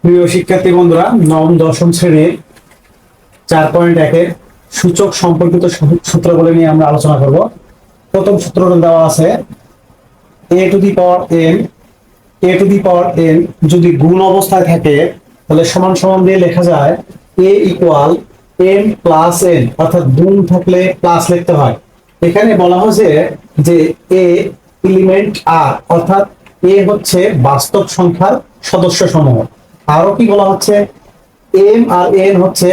প্রিয় শিক্ষার্থী বন্ধুরা, নবম দশম শ্রেণীর 4.1-এর সূচক সম্পর্কিত সূত্রগুলো নিয়ে আমরা আলোচনা করব। প্রথম সূত্রটা দেওয়া আছে a two the power n যদি গুণ অবস্থায় থাকে তাহলে সমান সমান দিয়ে লেখা যায় a equal m plus n, অর্থাৎ গুণ থাকলে প্লাস লিখতে হয়। এখানে বলা হয়েছে যে a এলিমেন্ট r, অর্থাৎ a হচ্ছে বাস্তব সংখ্যার সদস্য সমূহ। আরো কি বলা হচ্ছে, m আর n হচ্ছে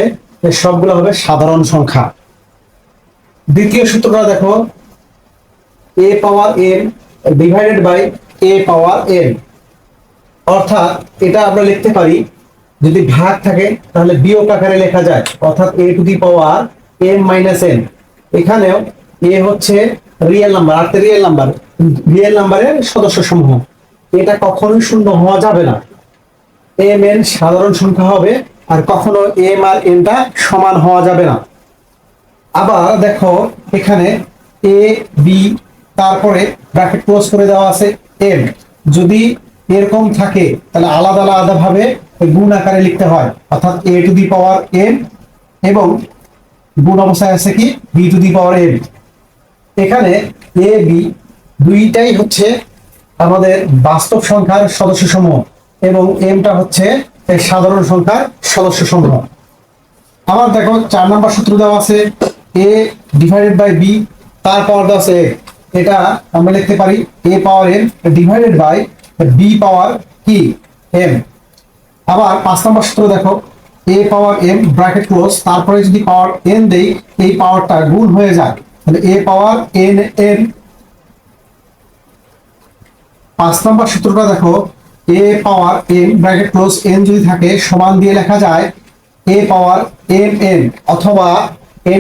সবগুলো হবে সাধারণ সংখ্যা। দ্বিতীয় সূত্রটা দেখো, a power n divided by a power n, অর্থাৎ এটা আমরা লিখতে পারি যদি ভাগ থাকে তাহলে বিয়োগ আকারে লেখা যায়, অর্থাৎ a two the power m minus n। এখানেও a হচ্ছে রিয়েল নাম্বার, আর রিয়েল নাম্বারের সদস্য সমূহ। এটা কখনোই শূন্য হওয়া যাবে না, m n সাধারণ সংখ্যা হবে, আর কখনো m আর n টা সমান হওয়া যাবে না। আবার দেখো এখানে a b, তারপরে ব্র্যাকেট ক্লোজ করে দেওয়া আছে m। যদি এরকম থাকে তাহলে আলাদা আলাদা ভাবে গুণ আকারে লিখতে হয়, অর্থাৎ a two the power m এবং গুণ অবস্থায় আছে কি b two the power m। এখানে a b দুইটাই হচ্ছে আমাদের বাস্তব সংখ্যার সদস্য সমূহ এবং এমটা হচ্ছে সাধারণ সংখ্যার সদস্য সমূহ। আবার দেখো 4 নম্বর সূত্র দেওয়া আছে a ডিভাইডেড বাই b, তার পাওয়ার দেওয়া আছে এটা আমরা লিখতে পারি a power n divided by b power কি m। আবার 5 নম্বর সূত্র দেখো a পাওয়ার m ব্র্যাকেট ক্লোজ, তারপরে যদি পাওয়ার n দেই এই পাওয়ারটা গুণ হয়ে যায়, তাহলে a পাওয়ার n n। 5 নম্বর সূত্রটা দেখো a পাওয়ার m ব্র্যাকেট ক্লোজ n যদি থাকে সমান দিয়ে লেখা যায় a পাওয়ার m n, অথবা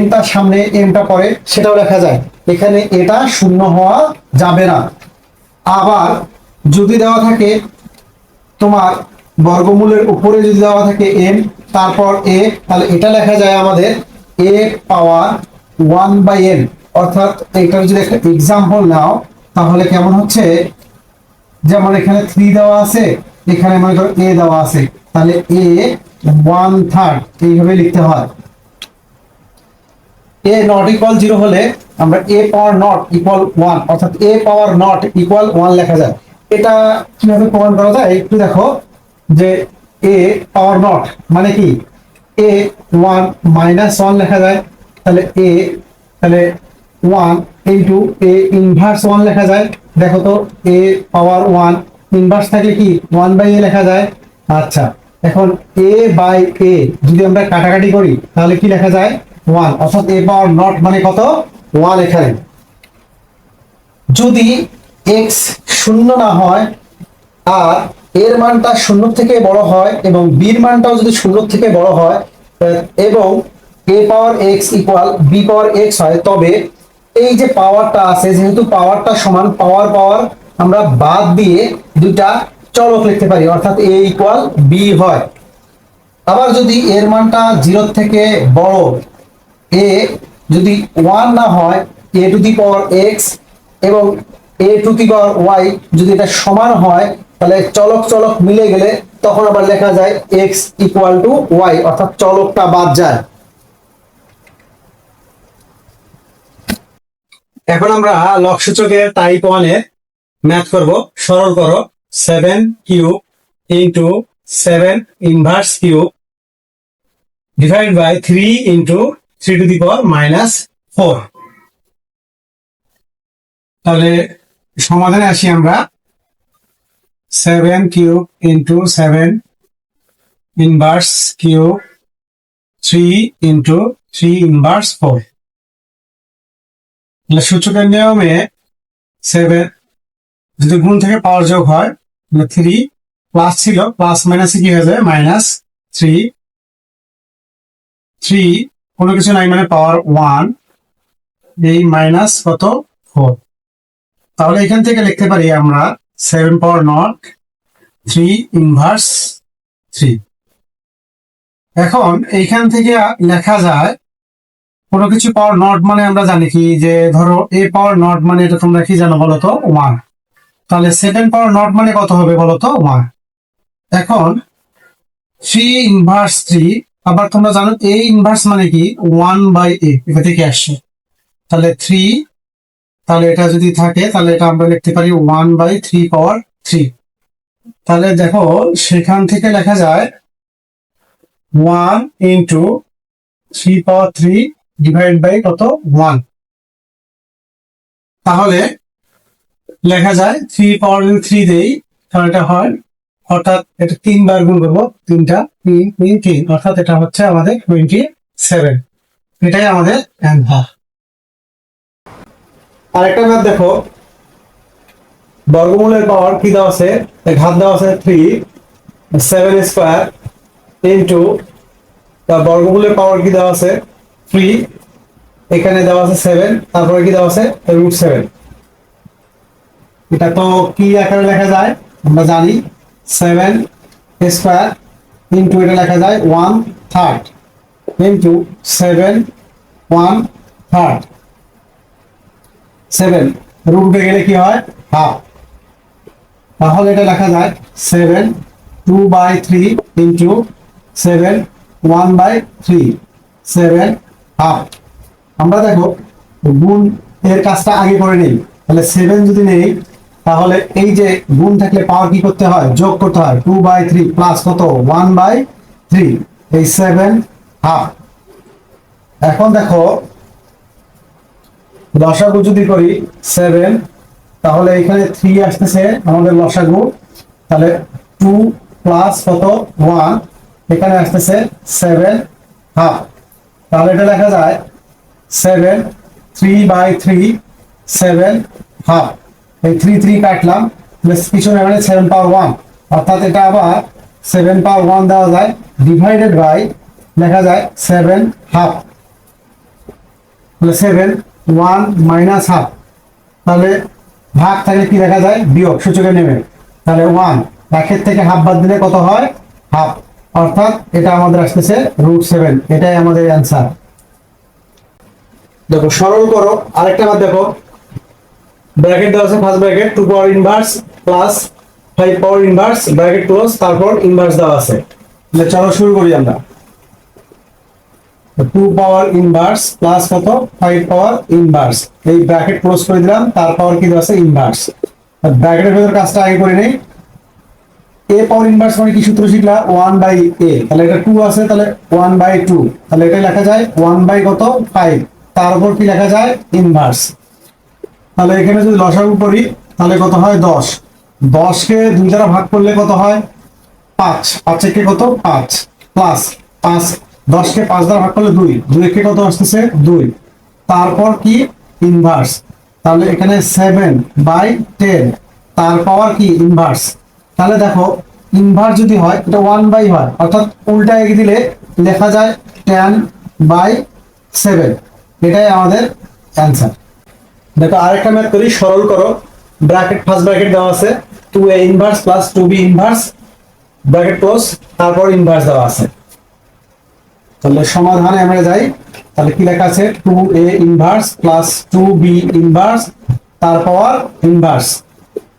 n টার সামনে m টা পরে সেটাও লেখা যায়। এখানে এটা শূন্য হওয়া যাবে না। আবার যদি দেওয়া থাকে তোমার বর্গমূলের উপরে যদি দেওয়া থাকে m তারপর a, তাহলে এটা লেখা যায় আমাদের a পাওয়ার 1 বাই n। অর্থাৎ এটার যদি একটা এক্সাম্পল নাও তাহলে কেমন হচ্ছে, যেমন এখানে 3 দেওয়া আছে, এখানে মনে করো a দেওয়া আছে, তাহলে a 1/3 এইভাবে লিখতে হয়। a নট ইকুয়াল 0 হলে আমরা a পাওয়ার নট ইকুয়াল 1, অর্থাৎ a পাওয়ার নট ইকুয়াল 1 লেখা যায়। এটা কিভাবে প্রমাণ করা যায় একটু দেখো, যে a পাওয়ার নট মানে কি a 1 মাইনাস 1 লেখা যায়, তাহলে তাহলে 1 ইনটু a ইনভার্স 1 লেখা যায়। দেখো তো a পাওয়ার 1 ইনভার্স থাকলে কি 1 বাই a লেখা যায়। আচ্ছা, এখন a বাই a যদি আমরা কাটাকাটি করি তাহলে কি লেখা যায় 1, অর্থাৎ a পাওয়ার নট মানে কত 1 এখানে। যদি x শূন্য না হয় আর এর মানটা শূন্য থেকে বড় হয় এবং b এর মানটাও যদি শূন্য থেকে বড় হয় এবং a power x equal b power x হয়, তবে এই যে পাওয়ারটা আছে, যেহেতু পাওয়ারটা সমান, পাওয়ার আমরা বাদ দিয়ে দুইটা চলক লিখতে পারি, অর্থাৎ a ইকুয়াল b হয়। আবার যদি এর মানটা 0 থেকে বড়, a যদি 1 না হয়, a two the power x এবং a two the power y যদি এটা সমান হয়, তাহলে চলক মিলে গেলে তখন আবার লেখা যায় x ইকুয়াল টু y, অর্থাৎ চলকটা বাদ যায়। এখন আমরা লবসূচকের টাইপ 1 এর ম্যাথ করব। সরল করো 7 cube into 7 inverse cube divide by 3 into 3 to the power minus 4। তাহলে সমাধানে আসি আমরা। 7 cube into 7 inverse cube 3 into 3 inverse 4। সূচকের নিয়মে 7 যদি গুণ থেকে পাওয়ার যোগ হয়, 3 প্লাস ছিল, প্লাস মাইনাসে কি হয়ে যায় মাইনাস 3 কোনো কিছু নাই মানে পাওয়ার 1, এই মাইনাস কত 4। তাহলে এখান থেকে লিখতে পারি আমরা 7 পাওয়ার নট 3 ইনভার্স 3। এখন এইখান থেকে লেখা যায় কোনো কিছু পাওয়ার নট মানে আমরা জানি কি, যে ধরো a পাওয়ার নট মানে এটা তোমরা কি জানো বলতো 1, তাহলে 7 পাওয়ার নট মানে কত হবে বলতো 1। এখন থ্রি ইনভার্স থ্রি, আবার তোমরা জানো এ ইনভার্স মানে কি 1/a, এটা থেকে আসছে। তাহলে থ্রি, তাহলে এটা যদি থাকে তাহলে এটা আমরা লিখতে পারি 1/3 তাহলে দেখো সেখান থেকে লেখা যায় 1 × 3 ডিভাইড বাই কত 1। তাহলে লেখা যায় 3 দেই, তাহলে এটা হয়, অর্থাৎ এটা 3 বার গুণ করবো, 3টা 3 3 3, অর্থাৎ এটা হচ্ছে আমাদের 27। এটাই আমাদের অ্যান্সার। আরেকটা ম্যাথ দেখো, বর্গমূলের পাওয়ার কি দেওয়া আছে, ঘাত দেওয়া আছে 3, 7² ইন্টু তার বর্গমূলের পাওয়ার কি দেওয়া আছে 3, এখানে দেওয়া আছে 7, তারপরে কি দেওয়া আছে √7। এটা তো কি আকারে লেখা যায় আমরা জানি, 7² ইন্টু এটা লেখা যায় 1/3 ইন্টু 7 1/3, 7 রুট উঠে গেলে কি হয় হাফ, তাহলে এটা লেখা যায় 7 2/3 ইন্টু 7 1/3, 7 হাফ। আমরা দেখো গুণ এর কাজটা আগে করে নেই, তাহলে 7 যদি নেই তাহলে এই যে গুণ থাকলে পাওয়ার কি করতে হয়, যোগ করতে হয়, 2/3 প্লাস কত 1/3, এই 7 হাফ। এখন দেখো লসাগু যদি করি 7, তাহলে এখানে 3 আসতেছে আমাদের লসাগু, তাহলে 2 প্লাস কত 1, এখানে আসতেছে 7 হাফ। তাহলে এটা লেখা যায় 7 3/3 7 হাফ। এই 3 3 কাটলাম, পিছনে মানে 7 পাওয়ার 1, অর্থাৎ এটা আবার 7 পাওয়ার 1 দেওয়া যায়, ডিভাইডেড বাই লেখা যায় 7 হাফ। তাহলে 7 1 মাইনাস হাফ, তাহলে ভাগ থাকলে কি লেখা যায় বিয়োগ, সূচকে নেমে, তাহলে 1 1 থেকে হাফ বাদ দিলে কত হয় হাফ, অর্থাৎ এটা আমাদের আসতেছে √7। এটাই আমাদের অ্যান্সার। দেখো সরল করো আরেকটা বার, দেখো ব্র্যাকেট দেওয়া আছে, ফার্স্ট ব্র্যাকেট 2 পাওয়ার ইনভার্স প্লাস 5 পাওয়ার ইনভার্স ব্র্যাকেট ক্লোজ, তারপর ইনভার্স দেওয়া আছে। তাহলে চলো শুরু করি আমরা। 2 পাওয়ার ইনভার্স প্লাস কত 5 পাওয়ার ইনভার্স, এই ব্র্যাকেট ক্লোজ করে দিলাম, তারপর কি দেওয়া আছে ইনভার্স। ব্র্যাকেটের ভেতর কাজটা আগে করে নেই। a পাওয়ার ইনভার্স মানে কি সূত্র শিখলা 1/a, তাহলে এটা 2 আছে, তাহলে 1/2, তাহলে এটা লেখা যায় 1 কত 5, তার উপর কি লেখা যায় ইনভার্স। তাহলে এখানে যদি লসাগু করি তাহলে কত হয় 10, 10 কে 2 দ্বারা ভাগ করলে কত হয় 5, 5 কে কত 5 প্লাস 5, 10 কে 5 দ্বারা ভাগ করলে 2, 2 কে কত আসতেছে 2, তারপর কি ইনভার্স। তাহলে এখানে 7/10, তার পাওয়ার কি ইনভার্স। তাহলে দেখো ইনভার্স যদি হয় এটা 1/, হয় অর্থাৎ উল্টা এগিয়ে দিলে লেখা যায় 10/7। এটাই আমাদের অ্যান্সার। দেখো আরেকটা ম্যাথ করি, সরল করো। ব্র্যাকেট ফার্স্ট ব্র্যাকেট দেওয়া আছে 2a inverse plus 2b inverse bracket close, তারপর ইনভার্স দেওয়া আছে। তাহলে সমাধানে আমরা যাই, তাহলে কি লেখা আছে 2a inverse plus 2b inverse তারপর ইনভার্স।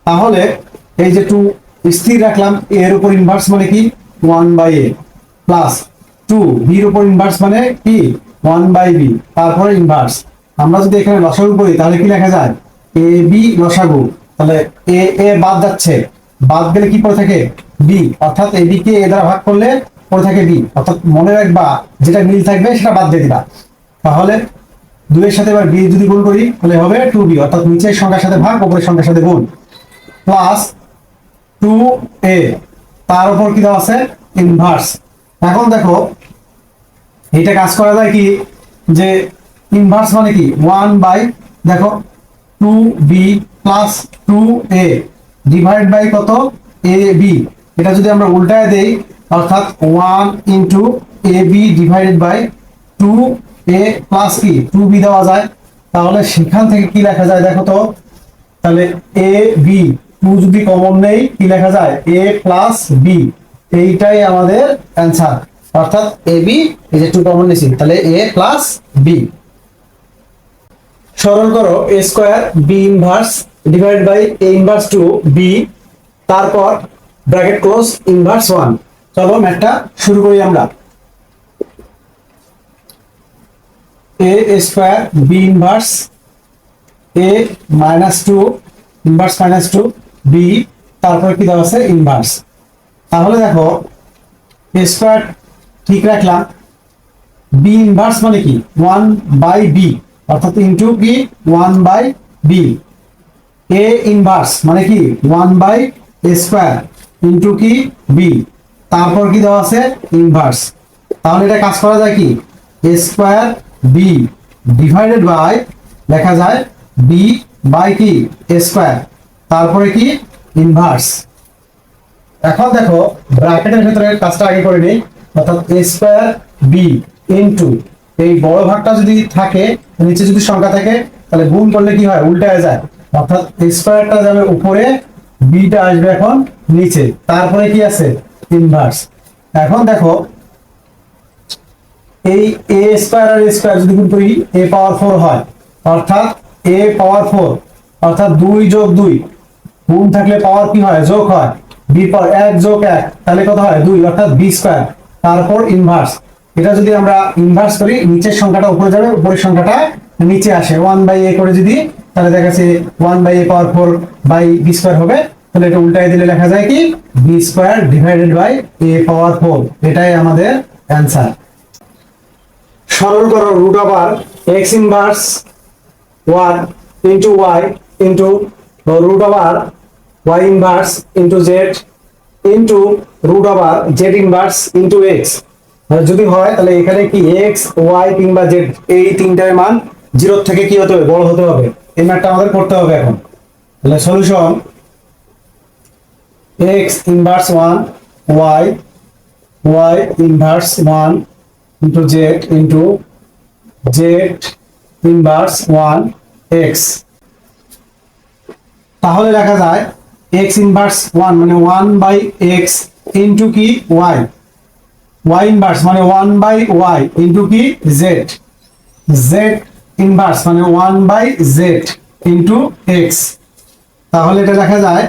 তাহলে এই যে 2 স্থির রাখলাম, এর উপর ইনভার্স মানে কি 1/a প্লাস 2b এর উপর ইনভার্স মানে কি 1/b, তারপরে ইনভার্স। আমরা যদি এখানে লসাগু করি তাহলে কি লেখা যায় এ বি লসাগু, তাহলে এ এ বাদ যাচ্ছে, বাদ গেলে কি পড়ে থাকে বি, অর্থাৎ এ বি কে এ দ্বারা ভাগ করলে পড়ে থাকে বি, অর্থাৎ মনে রাখবা যেটা মিল থাকবে সেটা বাদ দিয়ে দিবা। তাহলে 2 এর সাথে এবার বি যদি গুণ করি তাহলে হবে 2b, অর্থাৎ নিচের সংখ্যার সাথে ভাগ উপরের সংখ্যার সাথে গুণ, প্লাস 2a, তার উপর কি দেওয়া আছে ইনভার্স। এখন দেখো এটা কাজ করা যায় কি, যে ইনভার্স মানে কি 1/, দেখো 2b plus 2a divide by কত ab, এটা যদি আমরা উল্টায় দেই অর্থাৎ 1 into ab divided by 2a plus কি 2b দেওয়া যায়। তাহলে সেখান থেকে কি লেখা যায় দেখো তো, তাহলে a b 2 যদি কমন নেই কি লেখা যায় a প্লাস b, এইটাই আমাদের অ্যান্সার। অর্থাৎ a b এই যে 2 কমন নিয়েছি, তাহলে a প্লাস b। সরল করো a square b inverse divide by a inverse 2 b, তারপর ব্র্যাকেট ক্লোজ ইনভার্স 1। চলো ম্যাথটা শুরু করি আমরা। A square B inverse A minus two inverse minus two B, তারপরে কি দেওয়া আছে ইনভার্স। তাহলে দেখো এ স্কোয়ার ঠিক রাখলাম, বি ইনভার্স মানে কি 1/b, অর্থাৎ ইনটু কি 1/b। এ ইনভার্স মানে কি 1/a স্কোয়ার ইনটু কি বি, তারপর কি দেওয়া আছে ইনভার্স। তাহলে এটা কাজ করা যায় কি এ স্কোয়ার বি ডিভাইডেড বাই, লেখা যায় বি বাই কি এ স্কোয়ার, তারপরে কি ইনভার্স। এখন দেখো ব্র্যাকেটের ভিতরে কাজটা আগে করে নেই, অর্থাৎ এ স্কোয়ার বি ইনটু এই বড় ভাগটা যদি থাকে, নিচে যদি সংখ্যা থাকে তাহলে গুণ করলে কি হয় উল্টে যায়, অর্থাৎ এ স্কোয়ারটা যাবে উপরে, বিটা আসবে এখন নিচে, তারপরে কি আছে ইনভার্স। এখন দেখো এই এ স্কোয়ার আর এ স্কোয়ার যদি গুণ করি এ পাওয়ার 4 হয়, অর্থাৎ এ পাওয়ার 4, অর্থাৎ 2 যোগ 2, গুণ থাকলে পাওয়ার কি হয় যোগ হয়, বি পাওয়ার 1 যোগ 1 তাহলে কত হয় 2, অর্থাৎ বি স্কোয়ার, তারপর ইনভার্স। এটা যদি আমরা ইনভার্স করি নিচের সংখ্যাটা উপরে যাবে, উপরের সংখ্যাটা নিচে আসে, 1/a করে যদি, তাহলে দেখা যাচ্ছে 1/a power 4 by B square হবে। তাহলে এটা উল্টাই দিলে লেখা যায় কি b square divided by a power 4, এটাই আমাদের অ্যান্সার। সরল করো root over x inverse 1 into y into root over y inverse into z into root over z inverse into x. যদি হয় তাহলে এখানে কি এক্স ওয়াই কিংবা জেড এই তিনটার মান 0 থেকে কি হতে হবে বড় হতে হবে, এই ম্যাথটা আমাদের করতে হবে এখন। তাহলে solution x inverse 1 y y inverse 1 into z into z inverse 1 x. তাহলে লেখা যায় x ইনভার্স 1 মানে 1/x ইনটু কি y, y ইনভার্স মানে 1/y ইনটু কি z, z ইনভার্স মানে 1/z ইনটু x। তাহলে এটা লেখা যায়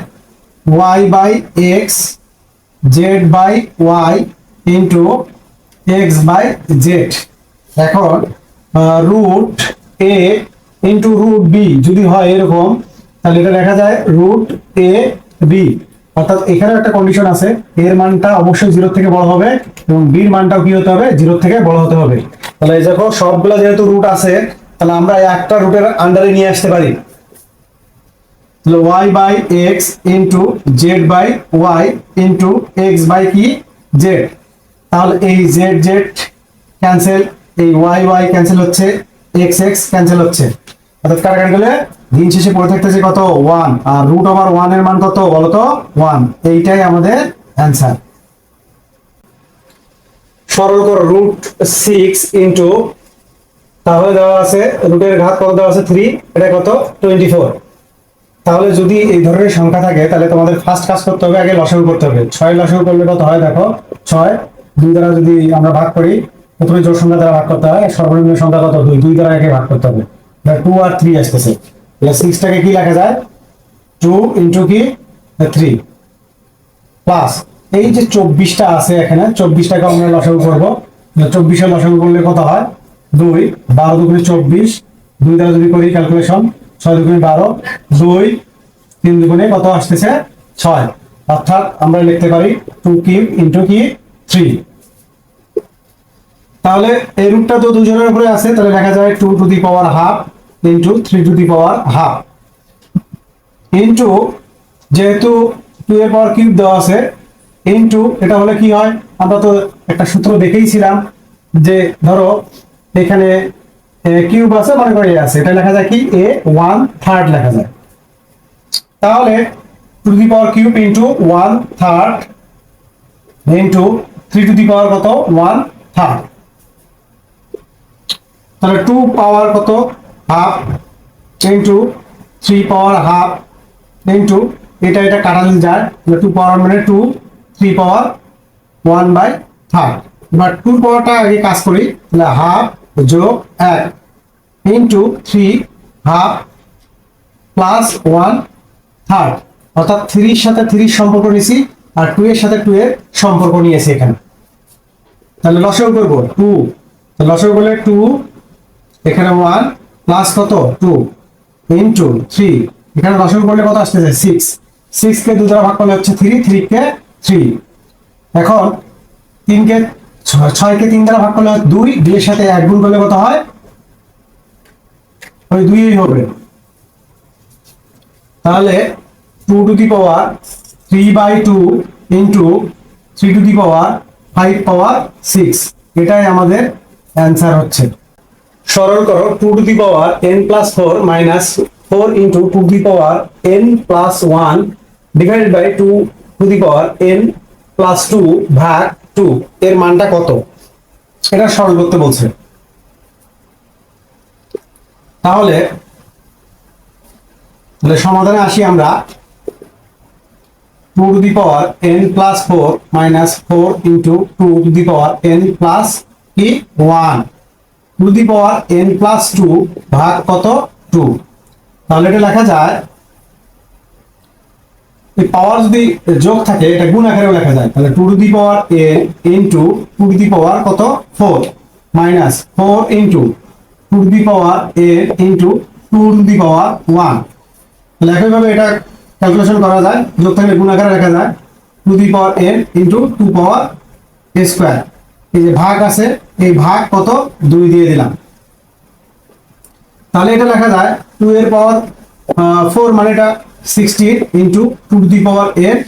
y/x z/y ইনটু x/z। এখন root a into root b যদি হয় এরকম, তাহলে এটা দেখা যায় রুট এ বি, অর্থাৎ এখানে একটা কন্ডিশন আছে, এর মানটা অবশ্যই 0 থেকে বড় হবে এবং বির মানটাও কি হতে হবে 0 থেকে বড় হতে হবে। তাহলে এই দেখো সবগুলো যেহেতু রুট আছে, তাহলে আমরা একটা রুটের আন্ডারে নিয়ে আসতে পারি। তাহলে y by x into z by y into x by কি z। তাহলে এই z z ক্যান্সেল, এই y y ক্যান্সেল হচ্ছে, x x ক্যান্সেল হচ্ছে, অর্থাৎ কাটাকাটি গেলে দিন শেষে পড়ে থাকতেছে কত 1, আর রুট ওভার 1 এর মান কত বলো তো 1, এইটাই আমাদের অ্যান্সার। সরল করো রুট 6 ইনটু, তাহলে দেওয়া আছে রুটের ঘাত কত দেওয়া আছে 3, এটা কত 24। তাহলে যদি এই ধরনের সংখ্যা থাকে তাহলে তোমাদের ফার্স্ট কাজ করতে হবে, আগে লসাগু করতে হবে। 6 লসাগু করলে কত হয় দেখো, 6 2 দ্বারা যদি আমরা ভাগ করি, প্রথমে জোড় সংখ্যা দ্বারা ভাগ করতে হয়, সর্বনিম্ন সংখ্যা কত 2, 2 দ্বারা আগে ভাগ করতে হবে, 2 আর 3 আসতেছে। তাহলে 6 টাকে কি লেখা যায় 2 ইনটু কি 3 প্লাস এই যে 24টা আছে এখানে, 24টাকে আমরা লসাগু করব। 24 এর লসাগু করলে কত হয় 2, 12 দুগুণে 24, 2 দ্বারা যদি করি ক্যালকুলেশন 6 দুগুণে 12, 2 3 দুগুণে কত আসতেছে 6, অর্থাৎ আমরা লিখতে পারি 2 কিউব ইনটু কি 3। তাহলে এই রুটটা তো দুজনের উপরে আছে, তাহলে লেখা যায় 2 to the power half into 3 to the power half into, যেহেতু 2 এর পাওয়ার কিউব দেওয়া আছে ইনটু, এটা হলে কি হয় আমরা তো একটা সূত্র দেখেইছিলাম যে ধরো এখানে কিউব আছে মনে করে আছে, এটা লেখা যায় কি a 1/3 লেখা যায়। তাহলে 2 to the power cube into 1/3 into 3 to the power কত 1/3, তাহলে 2 পাওয়ার কত half into 3 power half into, এটা এটা কাটা যদি যায় তাহলে 2 পাওয়ার মানে 2, 3 পাওয়ার 1/3। এবার 2 পাওয়ারটা আগে কাজ করি, তাহলে হাফ যোগ 1 ইনটু 3 হাফ প্লাস 1/3, অর্থাৎ 3 এর সাথে 3 সম্পর্ক নিছি, আর 2 এর সাথে 2 এর সম্পর্ক নিয়েছি এখানে। তাহলে লসাগু করব 2, তাহলে লসাগু করলে 2 এখানে 1 প্লাস কত 2 ইনটু 3, এখানে লসাগু করলে কত আসতেছে 6, 6 কে 2 দ্বারা ভাগ করলে হচ্ছে 3, 3 কে 3। এখন 3 কে 6 কে 3 দ্বারা ভাগ করলে 2, 2 এর সাথে 1 গুণ করলে কত হয় ওই 2ই হবে। তাহলে 2 to the power 3/2 into 3 to the power 5 power 6, এটাই আমাদের অ্যান্সার হচ্ছে। সরল করো 2 to the power n plus 4 minus 4 into 2 to the power n plus 1 divided by 2 to the power n plus 2 ভাগ 2 এর মানটা কত, এটা সরল করতে বলছে। তাহলে সমাধানে আসি আমরা। 2 to the power n plus 4 minus 4 into 2 to the power n plus কি 1 two the power n plus 2 ভাগ কত 2। তাহলে এটা লেখা যায়, এই পাওয়ার যদি যোগ থাকে এটা গুণ আকারেও লেখা যায়। তাহলে 2 to the power n into 2 to the power কত 4 minus 4 into 2 to the power n into 2 to the power 1। তাহলে একইভাবে এটা ক্যালকুলেশন করা যায়, যোগ থাকলে গুণ আকারে লেখা যায় 2 দি পাওয়ার n ইনটু 2 পাওয়ার স্কয়ার। এই যে ভাগ আছে, এই ভাগ কত 2 দিয়ে দিলাম। তাহলে এটা লেখা যায় 2 এর পাওয়ার 4 মানে এটা 16 into 2 to the power n,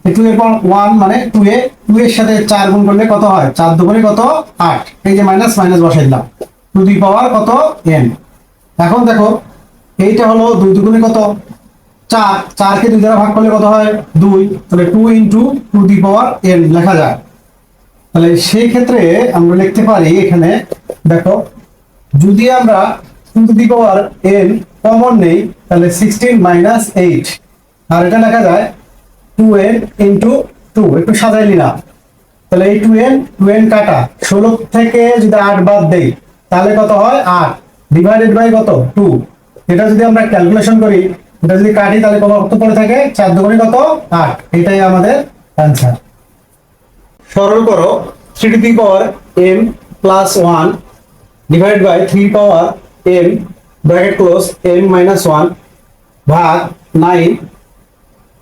2 এর পাওয়ার 1 মানে 2 এর সাথে 4 গুণ করলে কত হয় 4 দুগুণে কত 8, এই যে মাইনাস মাইনাস বসাই দিলাম 2 দি পাওয়ার কত n। এখন দেখো এইটা হলো 2 দুগুণে কত 4, 4 কে 2 দ্বারা ভাগ করলে কত হয় 2, তাহলে 2 ইনটু 2 দি পাওয়ার n লেখা যায়। তাহলে সেই ক্ষেত্রে আমরা লিখতে পারি এখানে দেখো, যদি আমরা 2 to the power n common নেই তাহলে 16 মাইনাস 8, আর এটা লেখা যায় 2n ইনটু 2, একটু সাজাই নিলাম। তাহলে এই 2n কাটা 16 থেকে যদি 8 বাদ দেই তাহলে কত হয় 8 ডিভাইডেড বাই কত 2। এটা যদি আমরা ক্যালকুলেশন করি, এটা যদি কাটি তাহলে কত পড়ে থাকে 4 দুগুণে কত 8, এটাই আমাদের অ্যান্সার। সরল করো 3 to the power m plus 1 divide by 3 power m bracket close m minus 1 ভাগ 9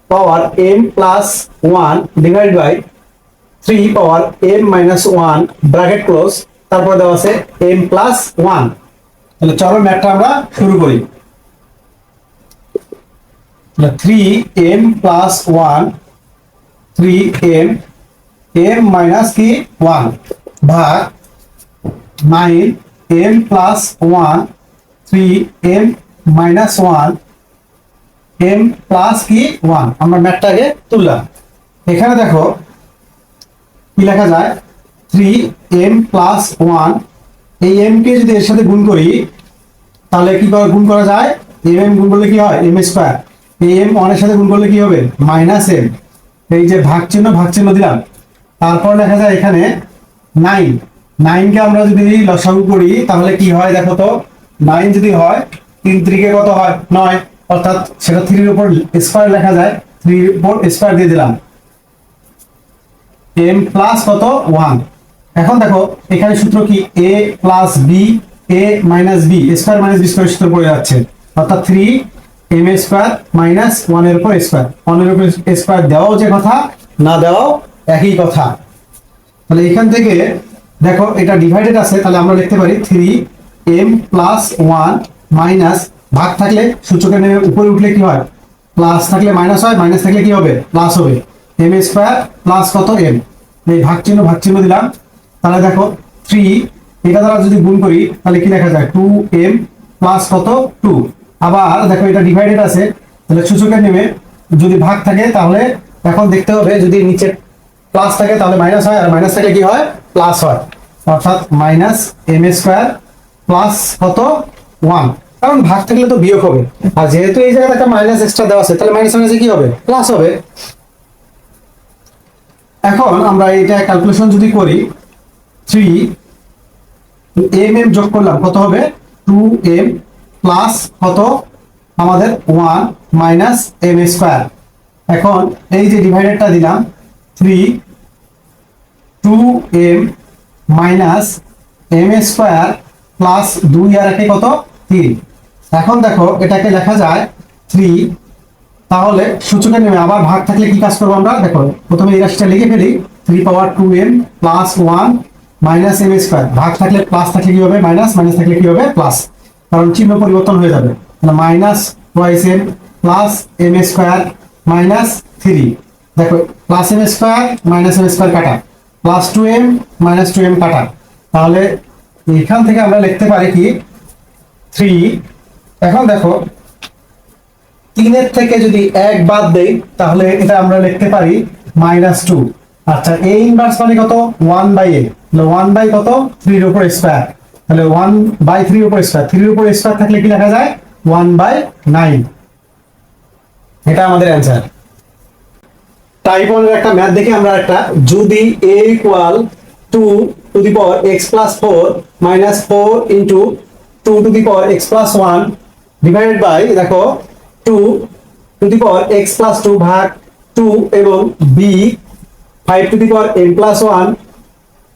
power m plus 1 divide by 3 power m minus 1 bracket close, তারপর দেওয়া আছে m প্লাস 1। তাহলে চলো ম্যাথটা আমরা শুরু করি। 3m plus 1 3m m minus কি 1 ভাগ 9m plus 1 3m minus 1 m plus কি 1। আমরা ম্যাথটাকে তুললাম। এখানে দেখো কি লেখা যায় 3m প্লাস 1, এই m কে যদি এর সাথে গুণ করি তাহলে কি করে গুণ করা যায়, m গুণ করলে কি হয় m স্কয়ার, এই m 1 এর সাথে গুণ করলে কি হবে মাইনাস m, এই যে ভাগ চিহ্ন দিলাম। তারপর লেখা যায় এখানে 9 কে আমরা যদি লসাগু করি তাহলে কি হয় দেখো তো, 9 যদি হয় 3 3 কে কত হয় 9, অর্থাৎ সেটা 3 এর উপর স্কয়ার লেখা যায়, 3 এর উপর স্কয়ার দিয়ে দিলাম m প্লাস কত 1। এখন দেখো এখানে সূত্র কি a plus b a minus b square minus b square সূত্র পড়ে যাচ্ছে, অর্থাৎ 3m স্কয়ার মাইনাস 1 এর উপর স্কয়ার, 1 এর উপর স্কয়ার দেওয়াও যে কথা না দেওয়াও একই কথা। তাহলে এখান থেকে দেখো এটা ডিভাইডেড আছে, তাহলে আমরা লিখতে পারি 3m প্লাস 1 মাইনাস, ভাগ থাকলে সূচকের নেমে উপরে উঠলে কি হয় প্লাস থাকলে মাইনাস হয়, মাইনাস থাকলে কি হবে প্লাস হবে, m স্কয়ার প্লাস কত m, এই ভাগ চিহ্ন দিলাম। তাহলে দেখো 3 এটা দ্বারা যদি গুণ করি তাহলে কি লেখা যায় 2m প্লাস কত 2। আবার দেখো এটা ডিভাইডেড আছে, তাহলে সূচকের নেমে যদি ভাগ থাকে তাহলে এখন দেখতে হবে যদি নিচে প্লাস থাকে তাহলে মাইনাস হয়, আর মাইনাস থাকলে কি হয় প্লাস হয়, অর্থাৎ মাইনাস m স্কয়ার প্লাস কত 1, কারণ ভাগ থাকলে তো বিয়োগ হবে, আর যেহেতু এই জায়গায় একটা মাইনাস এক্সট্রা দেওয়া আছে তাহলে মাইনাস মাইনাসে কি হবে প্লাস হবে। এখন আমরা এটা ক্যালকুলেশন যদি করি 3m যোগ করলাম কত হবে 2m প্লাস কত আমাদের 1 মাইনাস m স্কয়ার, এখন এই যে ডিভাইডেডটা দিলাম 3 2m minus m square plus 2 আর একে কত 3। এখন দেখো এটাকে লেখা যায় 3, তাহলে সূচকে নেমে আবার ভাগ থাকলে কি কাজ করবো আমরা, দেখো প্রথমে এই রাশিটা লিখে ফেলি 3 পাওয়ার 2m plus 1 minus m square, ভাগ থাকলে প্লাস থাকলে কি হবে মাইনাস, মাইনাস থাকলে কি হবে প্লাস, কারণ চিহ্ন পরিবর্তন হয়ে যাবে, minus twice m plus m square minus 3, দেখো plus m square minus m square কাটা, প্লাস 2m মাইনাস 2m কাটা, তাহলে এখান থেকে আমরা লিখতে পারি কি 3। এখন দেখো 3 এর থেকে যদি 1 বাদ দেই তাহলে এটা আমরা লিখতে পারি -2। আচ্ছা a ইনভার্স মানে কত 1/a, তাহলে 1 কত 3 এর উপর স্কয়ার, তাহলে 1/3 এর উপর স্কয়ার, 3 এর উপর স্কয়ার থাকলে কি লেখা যায় 1/9। এটা আমাদের অ্যানসার। টাইপ 1 এর একটা ম্যাথ দেখি আমরা একটা, যদি a equal 2 to the power x plus 4 minus 4 into 2 to the power x plus 1 divided by, দেখো 2 to the power x plus 2 ভাগ 2 এবং b 5 to the power m plus 1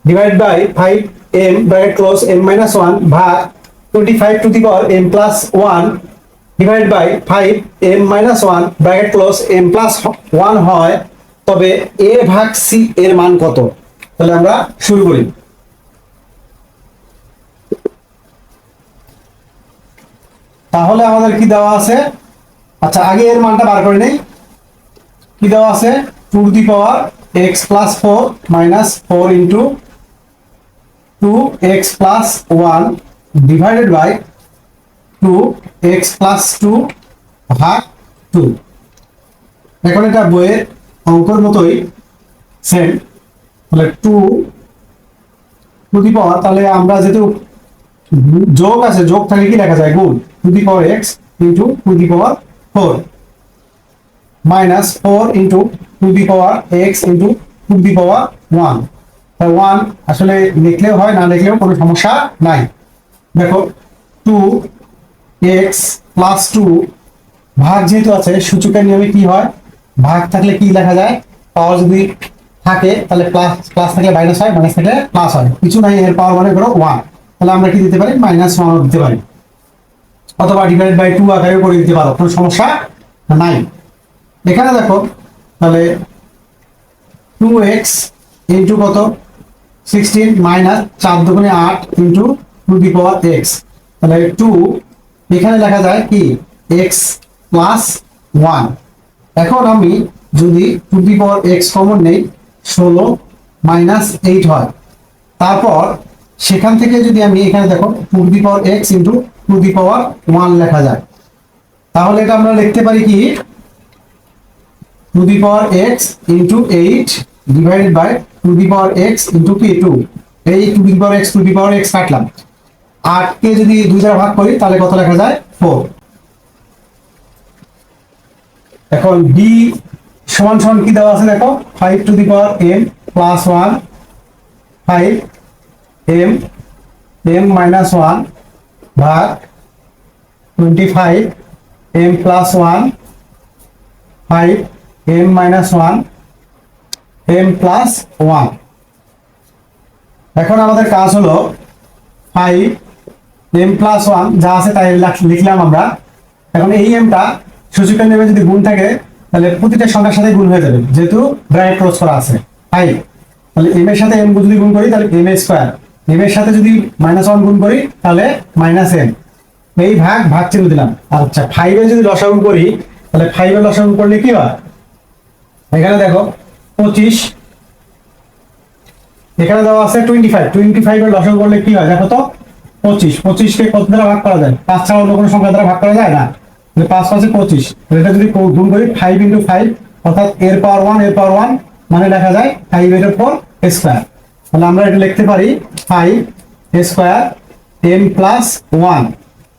divide by 5m bracket close m minus 1 ভাগ 25 to the power m plus 1 divide by 5m minus 1 bracket close m plus 1 হয়, তবে a ভাগ c এর মান কত? তাহলে আমরা শুরু করি। তাহলে আমাদের কি দেওয়া আছে, আচ্ছা আগে এর মানটা বার করে নেই, কি দেওয়া আছে 2 to the power x plus 4 minus 4 into 2x plus 1 divided by 2x plus 2 ভাগ 2। এখন এটা বইয়ের অঙ্কের মতোই সেম, তাহলে 2 টু দি পাওয়ার, তাহলে আমরা যেহেতু যোগ আছে যোগ থাকলে কি লেখা যায় গুণ, two the power x into two the power 4 minus 4 into two the power x into two the power 1। 1 আসলে লিখলেও হয় না লিখলেও কোনো সমস্যা নাই। দেখো 2x প্লাস 2 ভাগ যেহেতু আছে সূচকের নিয়মে কি হয়, ভাগ থাকলে কি লেখা যায়, পাওয়ার যদি থাকে তাহলে প্লাস, প্লাস থাকলে মাইনাস হয়, মাইনাস থাকলে প্লাস হয়, কিছু নাই এর পাওয়ার মানে ধরো 1, তাহলে আমরা কি দিতে পারি -1 দিতে পারি, অথবা ডিভাইড বাই 2 আকারেও করে দিতে পারো, কোনো সমস্যা নাই। এখানে দেখো তাহলে 2x ইন্টু কত 16 মাইনাস 4 দুগুণে 8 into two the power x, তাহলে 2 এখানে লেখা যায় কি x প্লাস 1। এখন আমি যদি two the power x common নেই 16 মাইনাস 8 হয়, তারপর সেখান থেকে যদি আমি এখানে দেখো two the power x into two the power 1 লেখা যায়, তাহলে এটা আমরা লিখতে পারি কি two the power x into 8 divided by two the power x into কি 2, এই two the power x two the power x কাটলাম, 8 কে যদি 2 দ্বারা ভাগ করি তাহলে কত লেখা যায় 4। এখন b সমান সমান কি দেওয়া আছে দেখো 5 to the power m plus 1 5m m minus 1 ভাগ 25m plus 1 5m minus 1 m plus 1। এখন আমাদের কাজ হলো 5m প্লাস 1 যা আছে তাই লিখলাম আমরা। এখন এই mটা সূচকের নেমে যদি গুণ থাকে তাহলে প্রতিটা সংখ্যার সাথে গুণ হয়ে যাবে, যেহেতু ব্র্যাকেট ক্লোজ করা আছে 5, তাহলে m এর সাথে m যদি গুণ করি তাহলে m স্কয়ার, m এর সাথে যদি -1 গুণ করি তাহলে -m, এই ভাগ ভাগ চিহ্ন দিলাম। আচ্ছা 5 এর যদি লসাগু করি তাহলে 5 এর লসাগু করলে কি হয়, এখানে দেখো 25, এখানে দেওয়া আছে 25 এর লসাগু করলে কি হয় দেখো তো 25 কে কত দ্বারা ভাগ করা যায়, 5 ছাড়া অন্য কোনো সংখ্যা দ্বারা ভাগ করা যায় না, 5 5 25, এটা যদি গুণ করি 5 ইনটু 5 অর্থাৎ এর পাওয়ার 1 মানে লেখা যায় 5 এর উপর স্কয়ার, তাহলে আমরা এটা লিখতে পারি 5 স্কয়ার m প্লাস 1,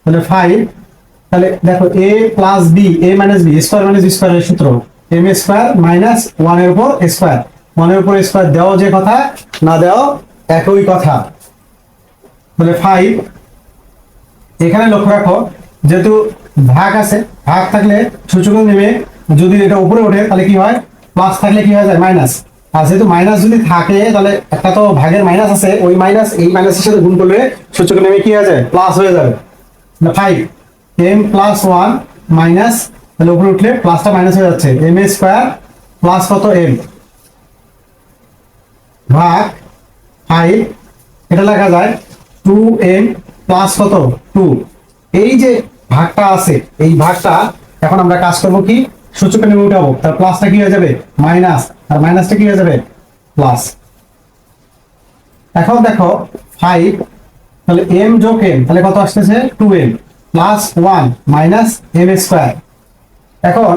তাহলে 5, তাহলে দেখো a plus b a minus b square minus স্কয়ারের সূত্র m স্কয়ার মাইনাস 1 এর উপর স্কয়ার, 1 এর উপর স্কয়ার দেওয়া যে কথা না দেওয়া একই কথা, তাহলে 5। এখানে লক্ষ্য রাখো যেহেতু ভাগ আছে, ভাগ থাকলে সূচকের নেমে যদি এটা উপরে ওঠে তাহলে কি হয়, প্লাস থাকলে কি হয়ে যায় মাইনাস। আর যেহেতু মাইনাস যদি থাকে তাহলে একটা তো ভাগের মাইনাস আছে, ওই মাইনাস এই মাইনাসের সাথে গুণ করলে সূচক নেমে কি হয়ে যায়, প্লাস হয়ে যাবে। 5m+1 মাইনাস, তাহলে উপরে উঠলে প্লাসটা মাইনাস হয়ে যাচ্ছে, m² প্লাস কত m ভাগ 5, এটা লেখা যায় 2m প্লাস কত 2। এই যে ভাগটা আছে, এই ভাগটা এখন আমরা কাজ করব কি, সূচকে নেমে উঠাবো, তার প্লাসটা কি হয়ে যাবে মাইনাস, আর মাইনাসটা কি হয়ে যাবে প্লাস। এখন দেখো 5, তাহলে m যোগ m, তাহলে কত আসতেছে 2m প্লাস 1 মাইনাস m²। এখন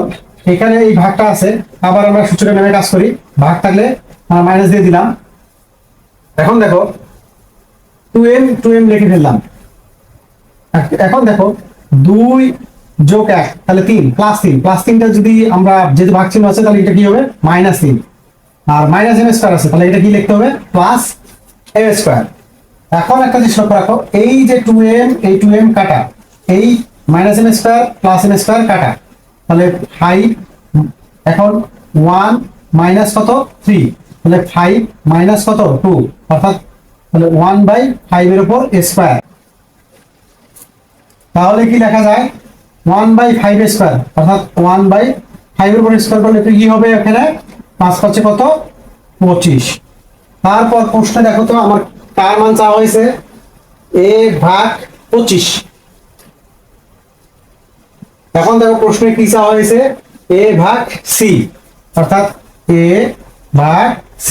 এখানে এই ভাগটা আছে, আবার আমরা সূচকে নেমে কাজ করি, ভাগ থাকলে মাইনাস দিয়ে দিলাম। এখন দেখো 2m লিখে ফেললাম। এখন দেখো 2 যোগ 1 তাহলে 3 প্লাস 3, প্লাস 3টা যদি আমরা যেহেতু ভাগ চিহ্ন আছে তাহলে এটা কি হবে -3, আর মাইনাস m² আছে তাহলে এটা কি লিখতে হবে প্লাস m²। এখন একটা জিনিস লক্ষ্য রাখো, এই যে 2m এই 2m কাটা, এই মাইনাস m² প্লাস m² কাটা, তাহলে 5, এখন 1 মাইনাস কত 3, তাহলে 5 মাইনাস কত 2, অর্থাৎ তাহলে 1/5 এর উপর স্কয়ার। তাহলে কি লেখা যায় 1/5 স্কয়ার, অর্থাৎ 1/5 এর উপর স্কয়ার করলে কি হবে, এখানে 5 পাঁচে কত 25। তারপর প্রশ্নে দেখো তো আমার কার মান চাওয়া হয়েছে, a ভাগ 25। এখন দেখো প্রশ্নে কি চাওয়া হয়েছে, a ভাগ c, অর্থাৎ a ভাগ c।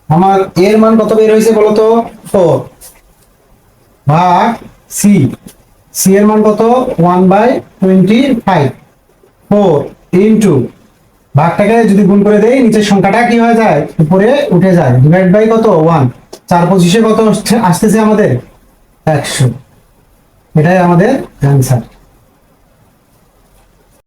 আমার এর মান কত বের হয়েছে বলো তো 4 ভাগ c, c এর মান কত 1/25, 4 ইনটু ভাগটাকে যদি গুণ করে দেই নিচের সংখ্যাটা কি হয়ে যায় উপরে উঠে যায়, ডিভাইড বাই কত 1, 4/25 কত আসতেছে আমাদের 100। এটাই আমাদের অ্যান্সার।